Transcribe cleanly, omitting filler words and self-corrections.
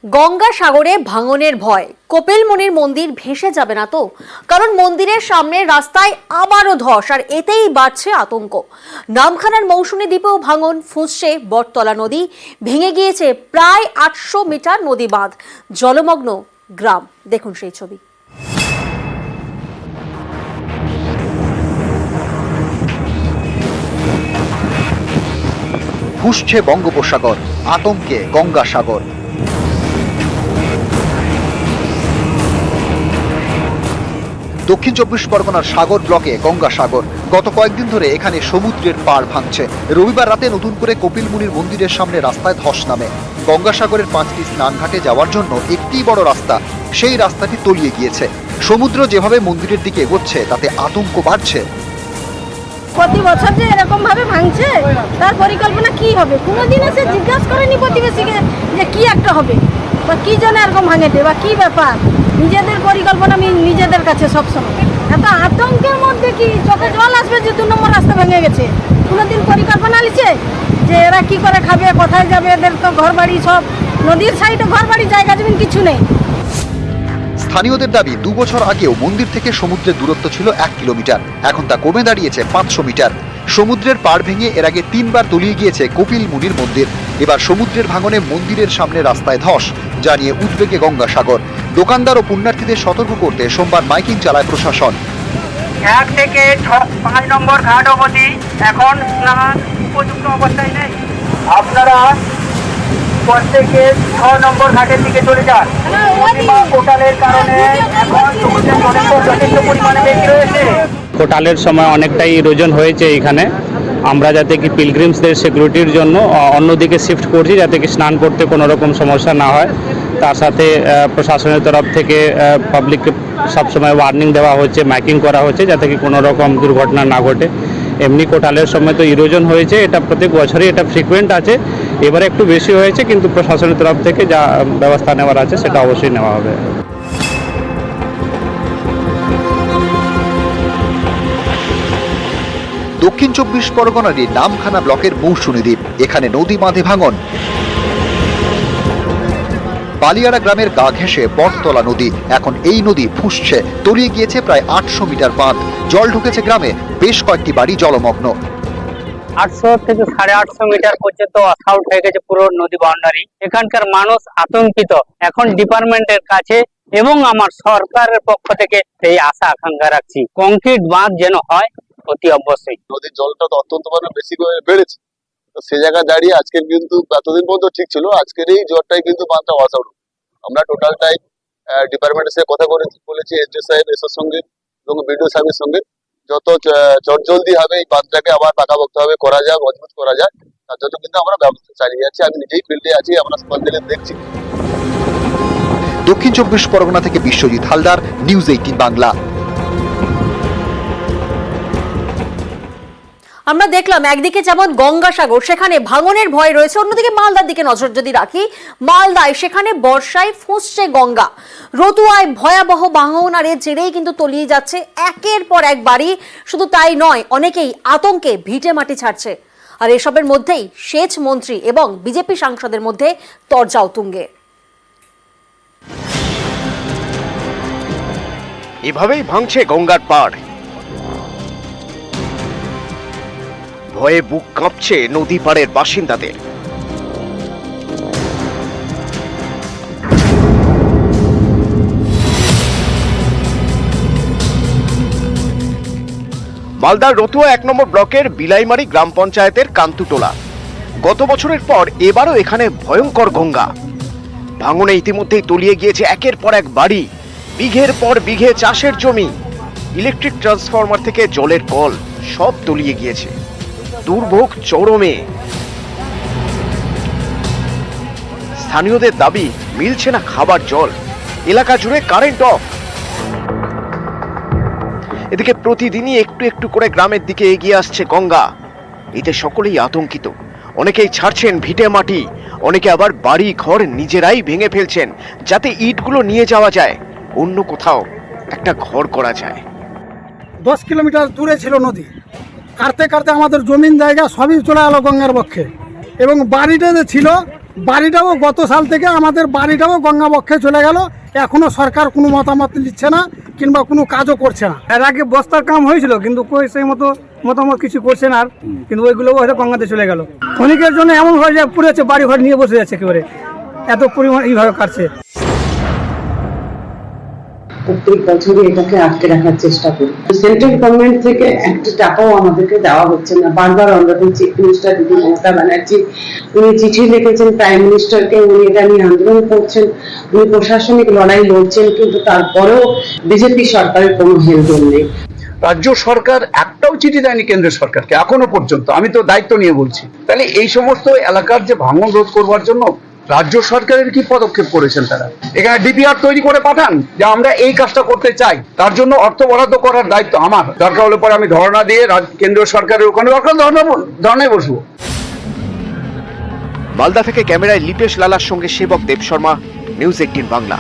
গঙ্গাসাগরে ভাঙনের ভয়। কপিলমুনির মন্দির ভেসে যাবে না তো? কারণ মন্দিরের সামনে রাস্তায় আবারও ধস, আর এতেই বাড়ছে আতঙ্ক। নামখানার মৌসুমী দ্বীপেও ভাঙন, ফুঁসছে বটতলা নদী, ভেঙে গিয়েছে প্রায় 800 মিটার নদী বাঁধ, জলমগ্ন গ্রাম। দেখুন সেই ছবি। ফুঁসছে বঙ্গোপসাগর, আতঙ্কে গঙ্গাসাগর। দক্ষিণ চব্বিশ পরগনার সাগর ব্লকে গঙ্গাসাগর। গত কয়েকদিন ধরে এখানে সমুদ্রের পাড় ভাঙছে। রবিবার রাতে নতুন করে কপিলমুনির মন্দিরের সামনে রাস্তায় ধস নামে। গঙ্গাসাগরের 5টি স্নানঘাটে যাওয়ার জন্য একটি বড় রাস্তা, সেই রাস্তাটি তলিয়ে গিয়েছে। সমুদ্র যেভাবে মন্দিরের দিকে এগোচ্ছে তাতে আতঙ্ক বাড়ছে। প্রতি বছর যে এরকম ভাবে ভাঙছে, তার পরিকল্পনা কি হবে? কোনোদিন এসে জিজ্ঞাসা করেনি প্রতিবেশীকে যে কি একটা হবে বা কি জন্য এরকম ভাঙেছে বা কি ব্যাপার। নিজেদের পরিকল্পনা নিজেদের কাছে সবসময়। এত আতঙ্কের মধ্যে কি চোখে জল আসবে যে 2 নম্বর রাস্তা ভেঙে গেছে? কোনোদিন পরিকল্পনা নিচ্ছে যে এরা কি করে খাবে, কোথায় যাবে? এদের তো ঘর বাড়ি সব নদীর সাইডে, ঘর বাড়ি, জায়গা জমিন কিছু নেই। স্থানীয়দের দাবি 2 বছর আগেও মন্দির থেকে সমুদ্রের দূরত্ব ছিল 1 কিলোমিটার, এখন তা কমে দাঁড়িয়েছে 500 মিটার। সমুদ্রের পাড় ভেঙে এর আগে 3 বার তলিয়ে গিয়েছে কপিলমুনির মন্দির। এবার সমুদ্রের ভাঙনে মন্দিরের সামনে রাস্তায় ধস, জানিয়ে উদ্বেগে গঙ্গাসাগর। দোকানদার ও পুণ্যার্থীদের সতর্ক করতে সোমবার মাইকিং চালায় প্রশাসন। 1 থেকে 5 নম্বর ঘাট অবধি এখন স্নান উপযুক্ত অবস্থায় নেই। আপনারা প্রত্যেকে 6 নম্বর ঘাটের দিকে চলে যান। কোটালের কারণে এখন সমুদ্রের জলের যথেষ্ট পরিমাণে বেশি রয়েছে। কোটালের সময় অনেকটাই ইরোজন হয়েছে এখানে। আমরা যাতে কি পিলগ্রিমসদের সিকিউরিটির জন্য অন্যদিকে শিফট করছি, যাতে কি স্নান করতে কোনো রকম সমস্যা না হয়। তার সাথে প্রশাসনের তরফ থেকে পাবলিককে সবসময় ওয়ার্নিং দেওয়া হচ্ছে, মাইকিং করা হচ্ছে, যাতে কি কোনো রকম দুর্ঘটনা না ঘটে। এমনি কোটালের সময় তো ইরোজন হয়েছে, এটা প্রত্যেক বছরই এটা ফ্রিকুয়েন্ট আছে। এবারে একটু বেশি হয়েছে, কিন্তু প্রশাসনের তরফ থেকে যা ব্যবস্থা নেওয়ার আছে সেটা অবশ্যই নেওয়া হবে। দক্ষিণ চব্বিশ পরগনারই নামখানা ব্লকের মৌসুমী দ্বীপ, এখানে নদী বাঁধে ভাঙন। বালিয়াড়া গ্রামের গা ঘেঁষে বটতলা নদী, এখন এই নদী ফুঁসছে, তলিয়ে গিয়েছে প্রায় 800 মিটার বাঁধ। জল ঢুকেছে গ্রামে, বেশ কয়েকটি বাড়ি জলমগ্ন। 800 থেকে 850 মিটার পর্যন্ত আউট হয়ে গেছে পুরো নদী বাউন্ডারি। এখানকার মানুষ আতঙ্কিত। এখন ডিপার্টমেন্টের কাছে এবং আমার সরকারের পক্ষ থেকে এই আশা আকাঙ্ক্ষা রাখছি, কংক্রিট বাঁধ যেন হয় অতি অবশ্যই। নদীর জলটা তো অত্যন্ত বেশি বেড়েছে, তো সে জায়গায় দাঁড়িয়ে আজকের কিন্তু এতদিন পর্যন্ত ঠিক ছিল, আজকের এই জ্বরটাই কিন্তু বাঁধটা ওয়াশ আউট। আমরা টোটালটাই ডিপার্টমেন্টের সাথে কথা বলেছি, এসডিও সাহেব এসের সঙ্গে এবং বিডিও সাহেবের সঙ্গে। যত চটজলদি হবে এই বাঁধটাকে আবার পাকাপোক্তভাবে করা যায়, মজবুত করা যায়, তার জন্য কিন্তু আমরা ব্যবস্থা চালিয়ে যাচ্ছি। আমি নিজেই ফিল্ডে আছি, আমরা সকাল থেকে দেখছি। দক্ষিণ চব্বিশ পরগনা থেকে বিশ্বজিৎ হালদার, নিউজ 18 বাংলা। আমরা দেখলাম একদিকে যেমন গঙ্গাসাগর, সেখানে ভাঙনের ভয় রয়েছে, অন্যদিকে মালদার দিকে নজর যদি রাখি, মালদায় সেখানে বর্ষায় ফুঁসছে গঙ্গা। রতুয়ায় ভয়াবহ ভাঙন, আর এর জেরেই কিন্তু তলিয়ে যাচ্ছে একের পর এক বাড়ি। শুধু তাই নয়, অনেকেই আতঙ্কে ভিটে মাটি ছাড়ছে। আর এসবের মধ্যেই সেচ মন্ত্রী এবং বিজেপি সাংসদের মধ্যে তরজা তুঙ্গে। এভাবেই ভাঙছে গঙ্গার পাড়। ভয়ে বুক কাঁপছে নদী পাড়ের বাসিন্দাদের। মালদার রতুয়া 1 নম্বর ব্লকের বিলাইমারি গ্রাম পঞ্চায়েতের কান্তুটোলা। গত বছরের পর এবারও এখানে ভয়ঙ্কর গঙ্গা। ভাঙনে ইতিমধ্যেই তলিয়ে গিয়েছে একের পর এক বাড়ি, বিঘের পর বিঘে চাষের জমি, ইলেকট্রিক ট্রান্সফরমার থেকে জলের কল, সব তলিয়ে গিয়েছে। দুর্ভোগ চরমে। স্থানীয়দের দাবি, মিলছে না খাবার জল, এলাকা জুড়ে কারেন্ট অফ। এদিকে প্রতিদিনই একটু একটু করে গ্রামের দিকে এগিয়ে আসছে গঙ্গা। এতে সকলেই আতঙ্কিত। অনেকেই ছাড়ছেন ভিটে মাটি, অনেকে আবার বাড়ি ঘর নিজেরাই ভেঙে ফেলছেন, যাতে ইটগুলো নিয়ে যাওয়া যায়, অন্য কোথাও একটা ঘর করা যায়। 10 কিলোমিটার দূরে ছিল নদী, কাটতে কাটতে আমাদের জমিন জায়গা সবই চলে গেল গঙ্গার পক্ষে। এবং বাড়িটা যে ছিল বাড়িটাও গত সাল থেকে আমাদের বাড়িটাও গঙ্গাবক্ষে চলে গেল, এখনো সরকার কোনো মতামত নিচ্ছে না কিংবা কোনো কাজও করছে না। এর আগে বস্তার কাম হয়েছিল কিন্তু কই সেই মতো মতামত কিছু করছে না, আর কিন্তু ওইগুলো হয়তো গঙ্গাতে চলে গেল। ক্ষণিকের জন্য এমন হয়ে যায় পুড়েছে, বাড়ি ঘর নিয়ে বসে যাচ্ছে একেবারে, এত পরিমাণ এইভাবে কাটছে। প্রত্যেক বছরই এটাকে আটকে রাখার চেষ্টা করি। সেন্ট্রাল গভর্নমেন্ট থেকে একটা টাকাও আমাদেরকে দেওয়া হচ্ছে না। বারবার অনারেবল চিফ মিনিস্টার দিদি মমতা ব্যানার্জি উনি চিঠি লিখেছেন প্রাইম মিনিস্টারকে, উনি এটা নিয়ে আন্দোলন করছেন, উনি প্রশাসনিক লড়াই লড়ছেন, কিন্তু তারপরেও বিজেপি সরকারের কোনো হেলদোল নেই। রাজ্য সরকার একটাও চিঠি দেয়নি কেন্দ্র সরকারকে এখনো পর্যন্ত। আমি তো দায়িত্ব নিয়ে বলছি। তাহলে এই সমস্ত এলাকার যে ভাঙন রোধ করবার জন্য রাজ্য সরকারের কি পদক্ষেপ করেছেন তারা? এখানে ডিপিআর তৈরি করে পাঠান যে আমরা এই কাজটা করতে চাই, তার জন্য অর্থ বরাদ্দ করার দায়িত্ব আমার। দরকার হলে পরে আমি ধর্ণা দিয়ে কেন্দ্রীয় সরকারের ওখানে ধর্ণায় বসবো। মালদা থেকে ক্যামেরায় লিপেশ লালার সঙ্গে সেবক দেব শর্মা, নিউজ 18 বাংলা।